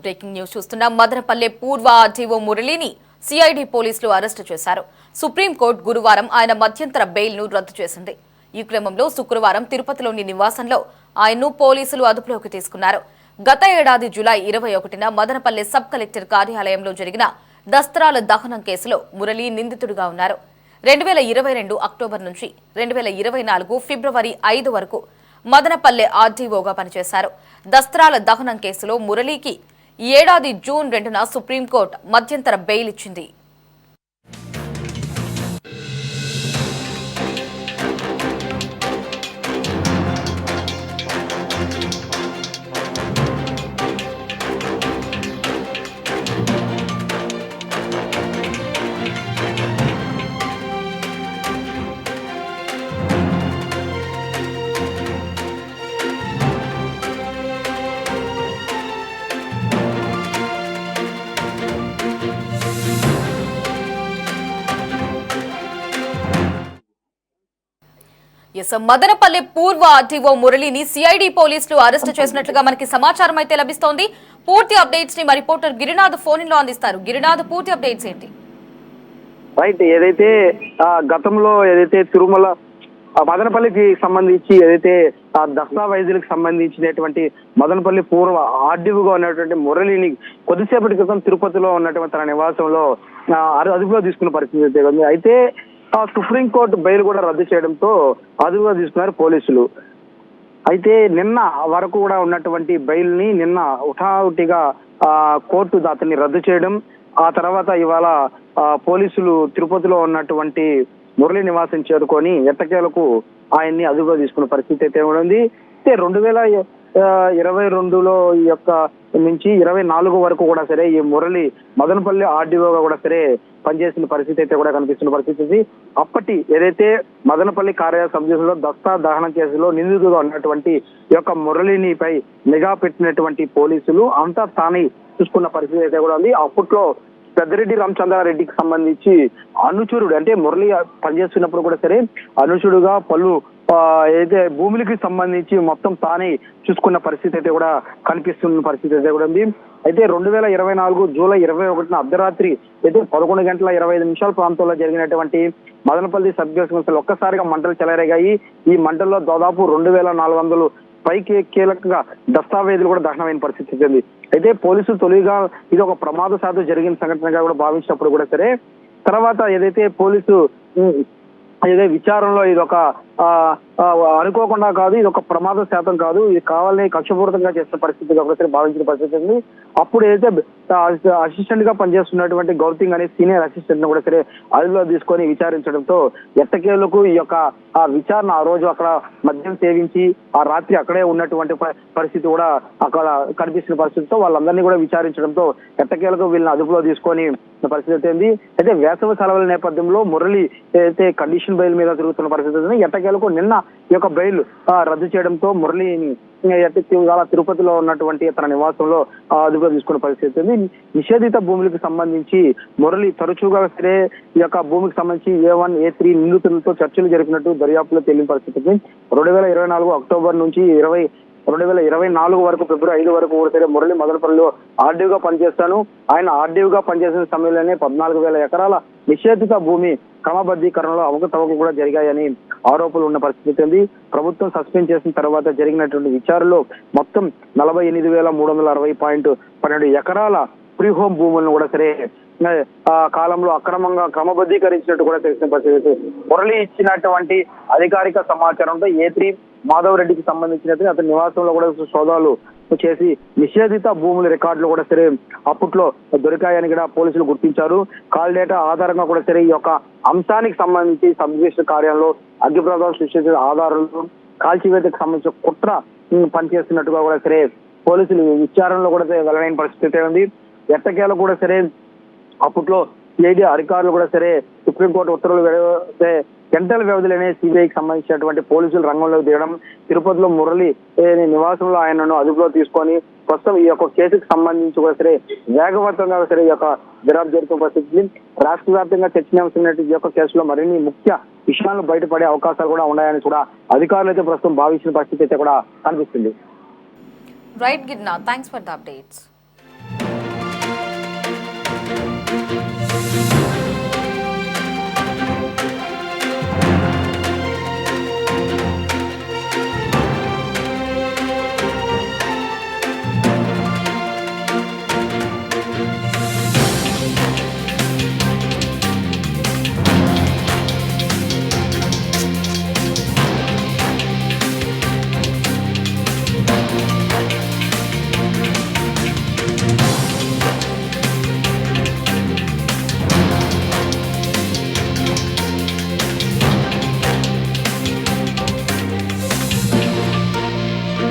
Breaking news చూస్తున్నాం. మదనపల్లె పూర్వ RTO మురళిని సిఐడి పోలీసులు అరెస్టు చేశారు. సుప్రీంకోర్టు గురువారం ఆయన మధ్యంతర బెయిల్ ను రద్దు చేసింది. ఈ క్రమంలో శుక్రవారం తిరుపతిలోని నివాసంలో ఆయన్ను పోలీసులు అదుపులోకి తీసుకున్నారు. గత ఏడాది జూలై 21న మదనపల్లె సబ్ కలెక్టర్ కార్యాలయంలో జరిగిన దస్త్రాల దహనం కేసులో మురళి నిందితుడిగా ఉన్నారు. 2022 అక్టోబర్ నుంచి 2024 ఫిబ్రవరి 5 వరకు మదనపల్లె ఆర్టీఓగా పనిచేశారు. దస్త్రాల దహనం కేసులో మురళీకి ఈ ఏడాది జూన్ 2న సుప్రీంకోర్టు మధ్యంతర బెయిల్ ఇచ్చింది. మదనపల్లె పూర్వ ఆర్టీఓ మురళిని సిఐడి పోలీసులు అరెస్టు చేసినట్లుగా మనకి సమాచారం అయితే లభిస్తోంది. పూర్తి అప్డేట్స్ ని మా రిపోర్టర్ గిరినాథ్ ఫోన్ లో అందిస్తారు. గిరినాథ్, పూర్తి అప్డేట్స్ ఏంటి? రైట్, ఏదైతే గతంలో తిరుమల మదనపల్లికి సంబంధించి దస్తావేజులకు సంబంధించినటువంటి మదనపల్లి పూర్వ ఆర్డీఓగా ఉన్నటువంటి మురళిని కొద్దిసేపటి క్రితం తిరుపతిలో ఉన్నటువంటి తన నివాసంలో అదుపులో తీసుకున్న పరిస్థితి అయితే ఉంది. అయితే సుప్రీంకోర్టు బెయిల్ కూడా రద్దు చేయడంతో అదుపులో తీసుకున్నారు పోలీసులు. అయితే నిన్న వరకు కూడా ఉన్నటువంటి బెయిల్ ని నిన్న హుటాహుటిగా కోర్టు అతన్ని రద్దు చేయడం, ఆ తర్వాత ఇవాళ పోలీసులు తిరుపతిలో ఉన్నటువంటి మురళి నివాసం చేరుకొని ఎట్టకేలకు ఆయన్ని అదుపులో తీసుకున్న పరిస్థితి అయితే ఉంది. అయితే 2022లో ఈ యొక్క నుంచి 24 వరకు కూడా సరే ఈ మురళి మదనపల్లి ఆర్డీఓగా కూడా సరే పనిచేసిన పరిస్థితి అయితే కూడా కనిపిస్తున్న పరిస్థితి. అప్పటి ఏదైతే మదనపల్లి కార్యాలయ సబ్జెక్టులో దస్తా దహనం కేసులో నిందితుగా ఉన్నటువంటి ఈ యొక్క మురళినిపై నిఘా పెట్టినటువంటి పోలీసులు అంతా తానే చూసుకున్న పరిస్థితి అయితే కూడా ఉంది. అప్పట్లో పెద్దిరెడ్డి రామచంద్రారెడ్డికి సంబంధించి అనుచరుడు, అంటే మురళి పనిచేస్తున్నప్పుడు కూడా సరే అనుచరుడుగా పలు ఏదైతే భూములకి సంబంధించి మొత్తం తానే చూసుకున్న పరిస్థితి అయితే కూడా కనిపిస్తున్న పరిస్థితి అయితే కూడా ఉంది. అయితే 2024 జూలై 21న అర్ధరాత్రి అయితే 11:25 ప్రాంతంలో జరిగినటువంటి మదనపల్లి సబ్ డివిజన్ ఒక్కసారిగా మంటలు చెలరేగాయి. ఈ మంటల్లో దాదాపు 2400 పైకి కీలకంగా దస్తావేజులు కూడా దహనమైన పరిస్థితి ఉంది. అయితే పోలీసులు తొలిగా ఇది ఒక ప్రమాదశాత్తు జరిగిన సంఘటనగా కూడా భావించినప్పుడు కూడా సరే తర్వాత ఏదైతే పోలీసు విచారణలో ఇది ఒక అనుకోకుండా కాదు, ఇది ఒక ప్రమాద శాతం కాదు, ఇది కావాలని కక్షపూరితంగా చేసిన పరిస్థితి కాబట్టి భావించిన పరిస్థితి ఉంది. అప్పుడు ఏదైతే అసిస్టెంట్ గా పనిచేస్తున్నటువంటి గౌతింగ్ అనే సీనియర్ అసిస్టెంట్ ను కూడా సరే అదుపులో తీసుకొని విచారించడంతో ఎట్టకేలకు ఈ యొక్క విచారణ ఆ రోజు అక్కడ మద్యం సేవించి ఆ రాత్రి అక్కడే ఉన్నటువంటి పరిస్థితి కూడా అక్కడ కనిపిస్తున్న పరిస్థితితో వాళ్ళందరినీ కూడా విచారించడంతో ఎట్టకేలకు వీళ్ళని అదుపులో తీసుకొని పరిస్థితి ఉంది. అయితే వేసవి సెలవుల నేపథ్యంలో మురళి ఏదైతే కండిషన్ బెయిల్ మీద తిరుగుతున్న పరిస్థితి ఉంది. ఎట్టకేలకు నిన్న ఈ యొక్క బెయిల్ రద్దు చేయడంతో మురళిని తిరుపతిలో ఉన్నటువంటి తన నివాసంలో అదుపులో తీసుకున్న పరిస్థితి ఉంది. నిషేధిత భూములకు సంబంధించి మురళి తరచుగా సరే ఈ యొక్క భూమికి సంబంధించి A1, A3 నిందితులతో చర్చలు జరిపినట్టు దర్యాప్తులో తేలిన పరిస్థితి. 2024 అక్టోబర్ నుంచి 2024 వరకు ఫిబ్రవరి 5 వరకు కూడా సరే మురళి మదనపల్లిలో ఆర్డీఓగా పనిచేస్తాను. ఆయన ఆర్డీఓగా పనిచేసిన సమయంలోనే 14,000 ఎకరాల నిషేధిత భూమి క్రమబద్ధీకరణలో అవకతవకలు కూడా జరిగాయని ఆరోపణలు ఉన్న పరిస్థితి ఉంది. ప్రభుత్వం సస్పెండ్ చేసిన తర్వాత జరిగినటువంటి విచారణలో మొత్తం 48,360.12 ఎకరాల ప్రీ హోమ్ భూములను కూడా సరే కాలంలో అక్రమంగా క్రమబద్ధీకరించినట్టు కూడా తెలిసిన పరిస్థితి. మురళి ఇచ్చినటువంటి అధికారిక సమాచారంతో A3 మాధవ్ రెడ్డికి సంబంధించినట్టు అతని నివాసంలో కూడా సోదాలు చేసి నిషేధిత భూముల రికార్డులు కూడా సరే అప్పట్లో దొరికాయని కూడా పోలీసులు గుర్తించారు. కాల్ డేటా ఆధారంగా కూడా సరే ఈ యొక్క అంశానికి సంబంధించి సబ్ డివిజనల్ కార్యాలయంలో అగ్నిప్రమాదాలు సృష్టించిన ఆధారాలు కాల్చివేతకు సంబంధించిన కుట్ర పనిచేస్తున్నట్టుగా కూడా సరే పోలీసులు విచారణలో కూడా వెల్లడైన పరిస్థితి ఉంది. ఎట్టకేలకు కూడా సరే అప్పట్లో సిఐడి అధికారులు కూడా సరే సుప్రీంకోర్టు ఉత్తర్వులు గంటల వ్యవధిలోనే సిబిఐకి సంబంధించినటువంటి పోలీసులు రంగంలోకి దిగడం, తిరుపతిలో మురళి నివాసంలో ఆయనను అదుపులో తీసుకొని ప్రస్తుతం ఈ యొక్క కేసుకు సంబంధించి కూడా సరే వేగవంతంగా సరే ఈ యొక్క దర్యాప్తు జరుగుతున్న పరిస్థితి. రాష్ట్ర వ్యాప్తంగా చర్చనీయాంశమైనటువంటి ఈ యొక్క కేసులో మరిన్ని ముఖ్య విషయాలు బయటపడే అవకాశాలు కూడా ఉన్నాయని కూడా అధికారులు అయితే ప్రస్తుతం భావించిన పరిస్థితి అయితే కూడా కనిపిస్తుంది. Right Girinath, thanks for the updates. తెలుసుకుందాం.